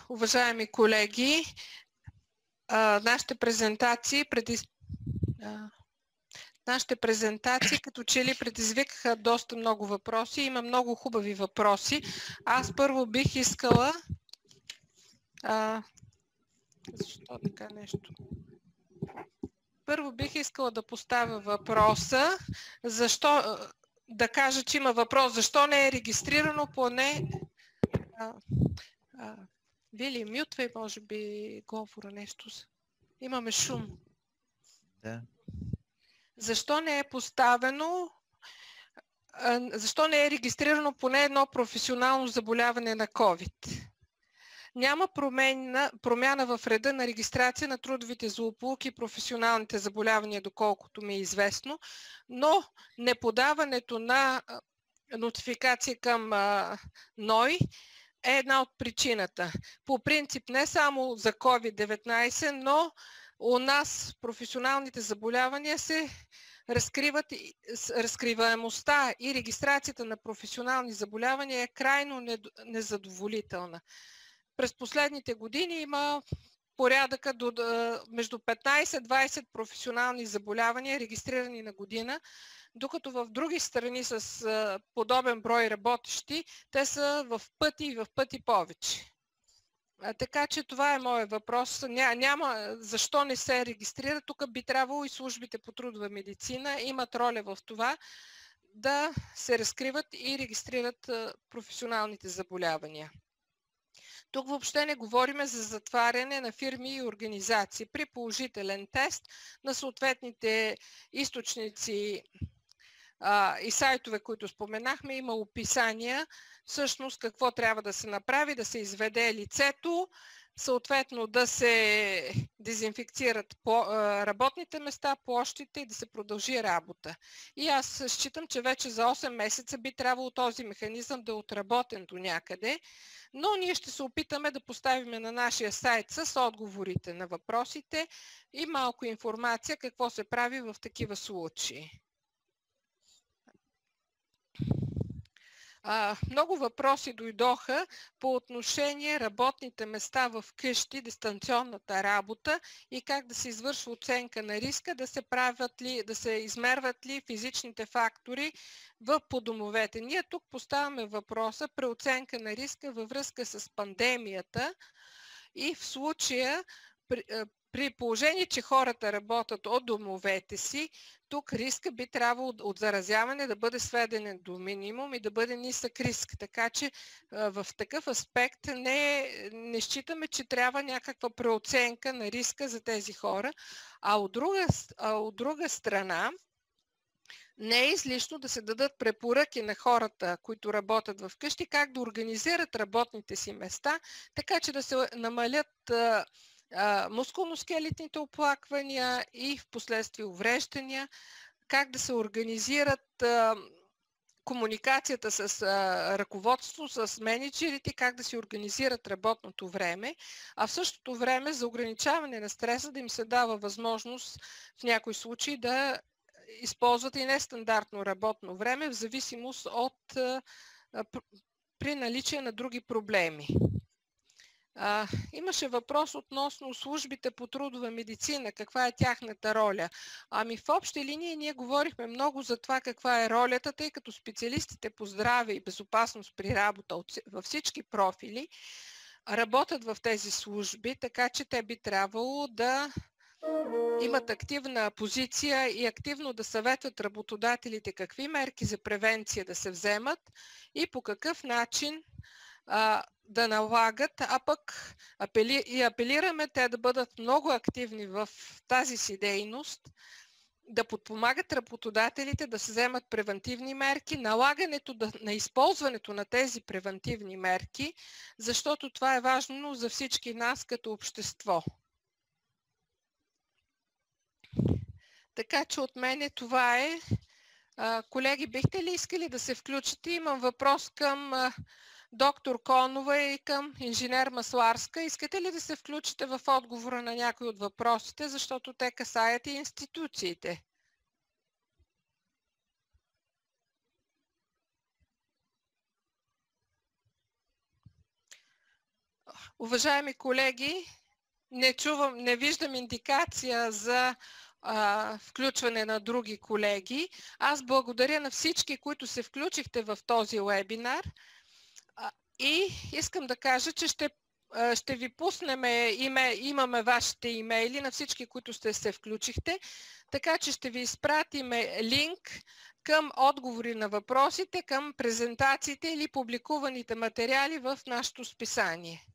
Уважаеми колеги, нашите презентации като че ли предизвикаха доста много въпроси. Има много хубави въпроси. Аз първо бих искала... Защо така нещо? Първо бих искала да поставя въпроса, защо... Да кажа, че има въпрос, защо не е регистрирано поне... Вили, мютвай, може би, говора нещо. Имаме шум. Да. Защо не е поставено, защо не е регистрирано поне едно професионално заболяване на COVID? Няма промяна в реда на регистрация на трудовите злополуки и професионалните заболявания, доколкото ми е известно, но неподаването на нотификация към НОИ е една от причината. По принцип не само за COVID-19, но у нас професионалните заболявания се разкриват, разкриваемостта и регистрацията на професионални заболявания е крайно незадоволителна. През последните години има порядъка между 15-20 професионални заболявания, регистрирани на година, докато в други страни с подобен брой работещи, те са в пъти и в пъти повече. Така че това е моят въпрос. Няма защо не се регистрира. Тук би трябвало и службите по трудова медицина имат роля в това да се разкриват и регистрират професионалните заболявания. Тук въобще не говорим за затваряне на фирми и организации. При положителен тест на съответните източници и сайтове, които споменахме, има описания всъщност какво трябва да се направи, да се изведе лицето, съответно да се дезинфекцират работните места, площите и да се продължи работа. И аз считам, че вече за 8 месеца би трябвало този механизъм да е отработен до някъде, но ние ще се опитаме да поставим на нашия сайт с отговорите на въпросите и малко информация какво се прави в такива случаи. Много въпроси дойдоха по отношение работните места в къщи, дистанционната работа и как да се извършва оценка на риска, да се измерват ли физичните фактори по домовете. Ние тук поставяме въпроса при оценка на риска във връзка с пандемията и в случая при положение, че хората работят от домовете си, тук риска би трябвало от заразяване да бъде сведен до минимум и да бъде нисък риск. Така че в такъв аспект не считаме, че трябва някаква преоценка на риска за тези хора. От друга страна, не е излишно да се дадат препоръки на хората, които работят в къщи, как да организират работните си места, така че да се намалят мускулно-скелетните оплаквания и в последствие увреждания, как да се организират комуникацията с ръководство, с менеджерите, как да се организират работното време, а в същото време за ограничаване на стреса да им се дава възможност в някои случаи да използват и нестандартно работно време в зависимост при наличие на други проблеми. Имаше въпрос относно службите по трудова медицина, каква е тяхната роля. В общи линии ние говорихме много за това каква е ролята, тъй като специалистите по здраве и безопасност при работа във всички профили работят в тези служби, така че те би трябвало да имат активна позиция и активно да съветват работодателите какви мерки за превенция да се вземат и по какъв начин да налагат, а пък апелираме те да бъдат много активни в тази си дейност, да подпомагат работодателите да се вземат превентивни мерки, налагането на използването на тези превентивни мерки, защото това е важно за всички нас като общество. Така че от мене това е. Колеги, бихте ли искали да се включите? Имам въпрос към доктор Конова и към инженер Масларска. Искате ли да се включите в отговора на някои от въпросите, защото те касаят и институциите? Уважаеми колеги, не виждам индикация за включване на други колеги. Аз благодаря на всички, които се включихте в този вебинар и искам да кажа, че ще ви пуснем, имаме вашите имейли на всички, които се включихте, така че ще ви изпратим линк към отговори на въпросите, към презентациите или публикуваните материали в нашето списание.